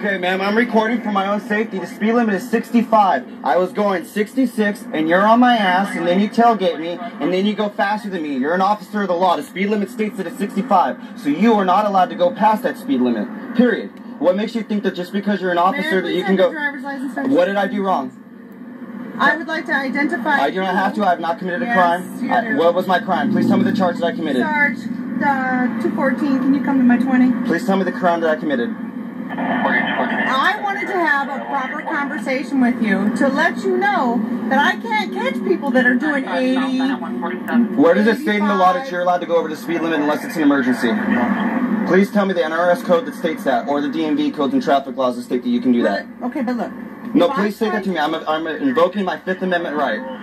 Okay, ma'am, I'm recording for my own safety. The speed limit is 65. I was going 66, and you're on my ass, and then you tailgate me, and then you go faster than me. You're an officer of the law. The speed limit states that it's 65, so you are not allowed to go past that speed limit, period. What makes you think that just because you're an officer that you can go... What did I do wrong? I would like to identify... I do not have to. I have not committed a crime. What was my crime? Please tell me the charge that I committed. Sarge, 214, can you come to my 20? Please tell me the crime that I committed. I wanted to have a proper conversation with you to let you know that I can't catch people that are doing 80. Where does it state in the law that you're allowed to go over the speed limit unless it's an emergency? Please tell me the NRS code that states that, or the DMV codes and traffic laws that state that you can do that. Okay, but look. No, please say that to me. I'm invoking my Fifth Amendment right.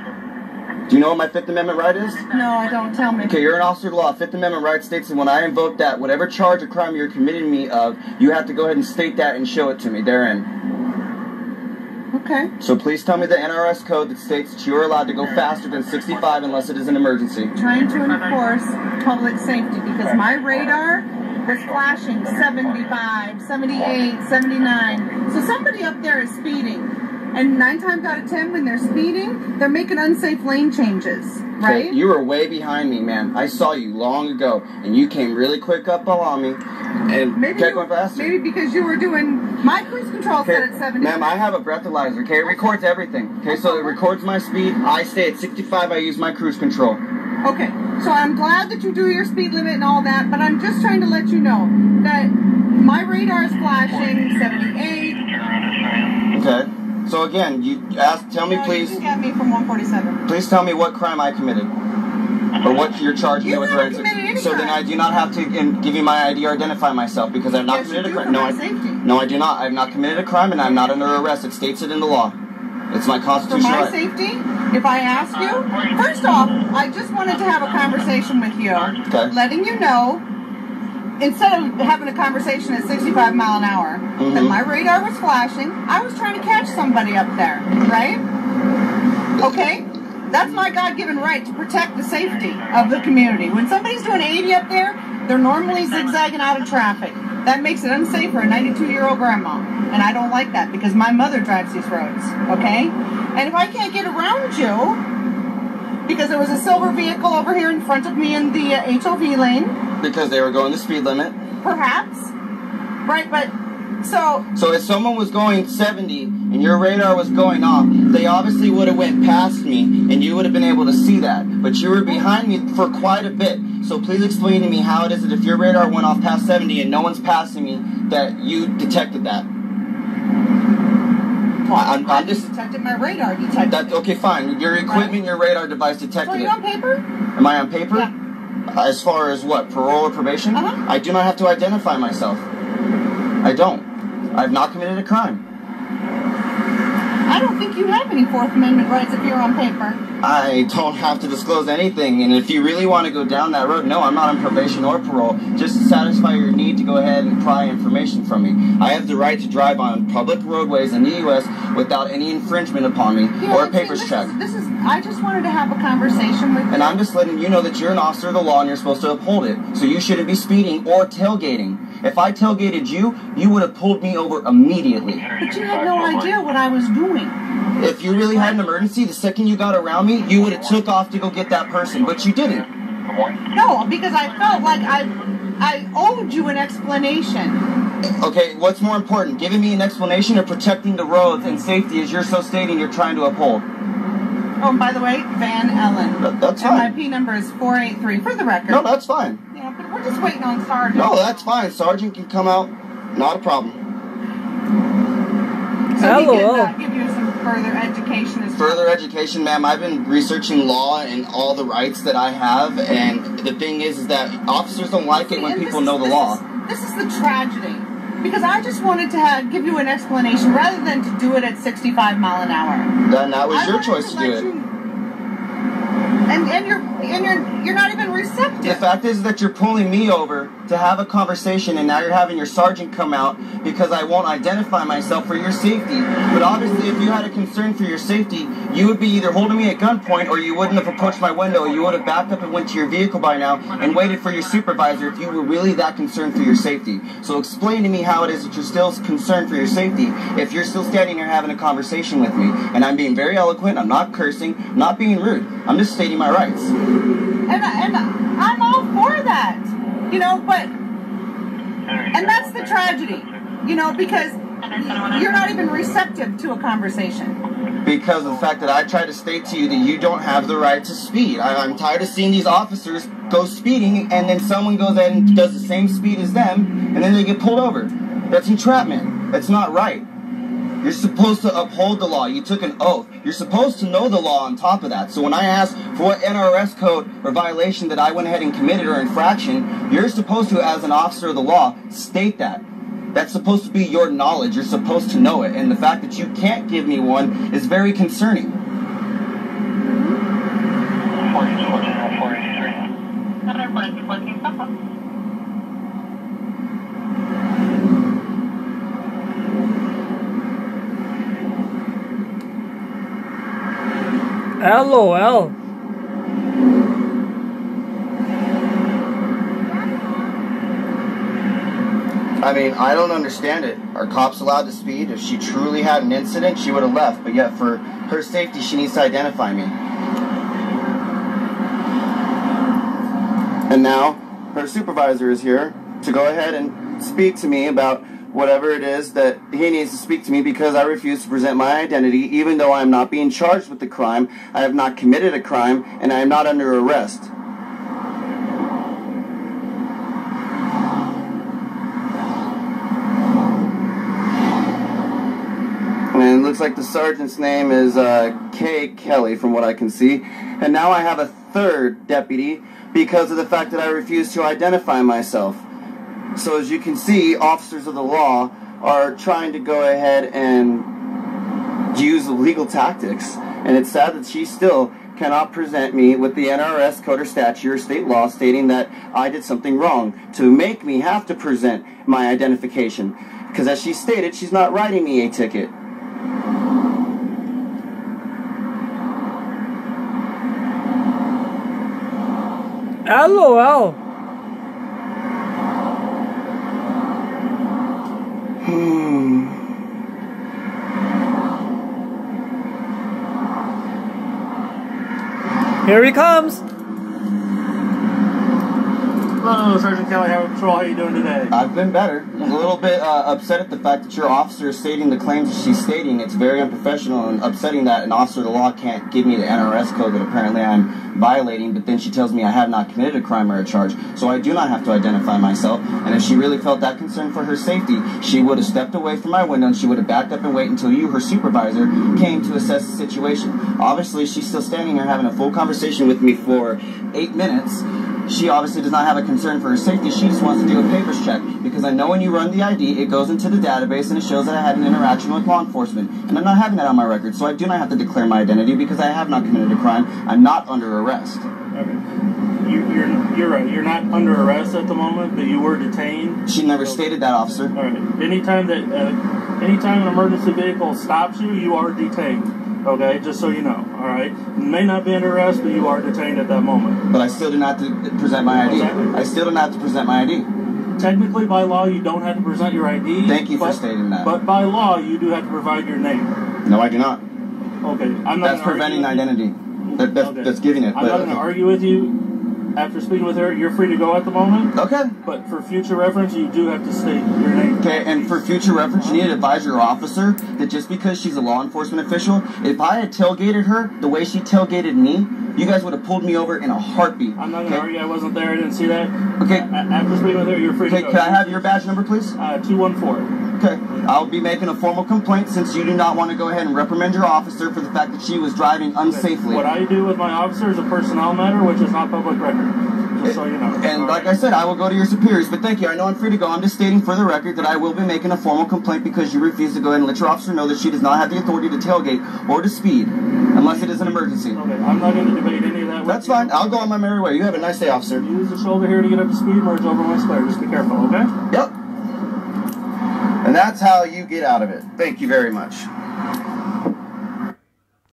Do you know what my Fifth Amendment right is? No, I don't. Tell me. Okay, you're an officer of the law. Fifth Amendment right states that when I invoke that, whatever charge or crime you're committing me of, you have to go ahead and state that and show it to me therein. Okay. So please tell me the NRS code that states that you're allowed to go faster than 65 unless it is an emergency. Trying to enforce public safety because my radar was flashing 75, 78, 79. So somebody up there is speeding. And 9 times out of 10, when they're speeding, they're making unsafe lane changes, right? Okay, you were way behind me, man. I saw you long ago, and you came really quick up on me, and kept going faster. Maybe because you were doing my cruise control set at 70. Ma'am, I have a breathalyzer, okay? It records everything, okay? So it records my speed. I stay at 65. I use my cruise control. Okay, so I'm glad that you do your speed limit and all that, but I'm just trying to let you know that my radar is flashing 78. Okay. So again, tell me please. You can get me from 147. Please tell me what crime I committed, or what you're charging me with. So then I do not have to give you my ID or identify myself because I've not committed a crime. No, I do not. I have not committed a crime, and I'm not under arrest. It states it in the law. It's my constitutional right. For my safety, if I ask you, first off, I just wanted to have a conversation with you, letting you know. Instead of having a conversation at 65 mile an hour, that my radar was flashing, I was trying to catch somebody up there, right? Okay? That's my God-given right to protect the safety of the community. When somebody's doing 80 up there, they're normally zigzagging out of traffic. That makes it unsafe for a 92-year-old grandma. And I don't like that because my mother drives these roads, okay? And if I can't get around you, because there was a silver vehicle over here in front of me in the HOV lane, because they were going the speed limit. Perhaps. Right, but so if someone was going 70 and your radar was going off, they obviously would have went past me and you would have been able to see that. But you were behind me for quite a bit. So please explain to me how it is that if your radar went off past 70 and no one's passing me, that you detected that. Well, I just detected my radar detected. That, okay, fine. Your equipment, your radar device detected it. So are you on paper? Am I on paper? Yeah. As far as what, parole or probation? I do not have to identify myself. I don't. I have not committed a crime. I don't think you have any Fourth Amendment rights if you're on paper. I don't have to disclose anything, and if you really want to go down that road, no, I'm not on probation or parole, just to satisfy your need to go ahead and pry information from me. I have the right to drive on public roadways in the U.S. without any infringement upon me or a papers check. I just wanted to have a conversation with you. And I'm just letting you know that you're an officer of the law and you're supposed to uphold it. So you shouldn't be speeding or tailgating. If I tailgated you, you would have pulled me over immediately. But you had no idea what I was doing. If you really had an emergency, the second you got around me, you would have took off to go get that person, but you didn't. No, because I felt like I owed you an explanation. Okay, what's more important, giving me an explanation or protecting the roads and safety as you're so stating you're trying to uphold? Oh, and by the way, Van Ellen. That's fine. And my P number is 483, for the record. No, that's fine. Yeah, but we're just waiting on Sergeant. No, that's fine. Sergeant can come out. Not a problem. So he can give you some further education. Further education, ma'am. I've been researching law and all the rights that I have, and the thing is that officers don't like it when people know the law. This is the tragedy. Because I just wanted to give you an explanation rather than to do it at 65 mile an hour. Then that was your choice to do it. And you're not even receptive. The fact is that you're pulling me over to have a conversation, and now you're having your sergeant come out because I won't identify myself for your safety. But obviously, if you had a concern for your safety, you would be either holding me at gunpoint or you wouldn't have approached my window. You would have backed up and went to your vehicle by now and waited for your supervisor if you were really that concerned for your safety. So explain to me how it is that you're still concerned for your safety if you're still standing here having a conversation with me. And I'm being very eloquent, I'm not cursing, not being rude. I'm just stating my rights. And I'm all for that, you know, and that's the tragedy, you know, because you're not even receptive to a conversation. Because of the fact that I tried to state to you that you don't have the right to speed. I'm tired of seeing these officers go speeding and then someone goes ahead and does the same speed as them and then they get pulled over. That's entrapment. That's not right. You're supposed to uphold the law. You took an oath. You're supposed to know the law on top of that. So when I ask for what NRS code or violation that I went ahead and committed or infraction, you're supposed to, as an officer of the law, state that. That's supposed to be your knowledge. You're supposed to know it. And the fact that you can't give me one is very concerning. LOL. I mean, I don't understand it. Are cops allowed to speed? If she truly had an incident, she would have left. But yet, for her safety, she needs to identify me. And now, her supervisor is here to go ahead and speak to me about whatever it is that he needs to speak to me because I refuse to present my identity, even though I am not being charged with the crime, I have not committed a crime, and I am not under arrest. And it looks like the sergeant's name is Kay Kelly, from what I can see. And now I have a third deputy because of the fact that I refuse to identify myself. So as you can see, officers of the law are trying to go ahead and use legal tactics. And it's sad that she still cannot present me with the NRS code or statute or state law stating that I did something wrong to make me have to present my identification. Because as she stated, she's not writing me a ticket. LOL. Here he comes. Hello, Sergeant Kelly, Highway Patrol. How are you doing today? I've been better. I'm a little bit upset at the fact that your officer is stating the claims that she's stating. It's very unprofessional and upsetting that an officer of the law can't give me the NRS code that apparently I'm violating, but then she tells me I have not committed a crime or a charge, so I do not have to identify myself. And if she really felt that concerned for her safety, she would have stepped away from my window and she would have backed up and waited until you, her supervisor, came to assess the situation. Obviously, she's still standing here having a full conversation with me for 8 minutes. She obviously does not have a concern for her safety. She just wants to do a papers check. Because I know when you run the ID, it goes into the database and it shows that I had an interaction with law enforcement. And I'm not having that on my record, so I do not have to declare my identity because I have not committed a crime. I'm not under arrest. Okay. You're right. You're not under arrest at the moment, but you were detained. She never stated that, officer. All right. Anytime an emergency vehicle stops you, you are detained. Okay, just so you know, all right? You may not be under arrest, but you are detained at that moment. But I still do not have to present my ID. I still do not have to present my ID. Technically, by law, you don't have to present your ID. Thank you for stating that. But by law, you do have to provide your name. No, I do not. Okay, I'm not. That's preventing identity. That's giving it. I'm not going to argue with you. After speaking with her, you're free to go at the moment. Okay. But for future reference, you do have to state your name. Okay, and for future reference, you need to advise your officer that just because she's a law enforcement official, if I had tailgated her the way she tailgated me, you guys would have pulled me over in a heartbeat. I'm not going to argue. I wasn't there. I didn't see that. Okay. After speaking with her, you're free to go. Can I have your badge number, please? 214. Okay. I'll be making a formal complaint since you do not want to go ahead and reprimand your officer for the fact that she was driving unsafely. What I do with my officer is a personnel matter, which is not public record. Just so you know. And like I said, I will go to your superiors. But thank you. I know I'm free to go. I'm just stating for the record that I will be making a formal complaint because you refuse to go ahead and let your officer know that she does not have the authority to tailgate or to speed unless it is an emergency. Okay. I'm not going to debate any of that. That's fine. I'll go on my merry way. You have a nice day, officer. Use the shoulder here to get up to speed. Merge over my square. Just be careful, okay? Yep. And that's how you get out of it. Thank you very much.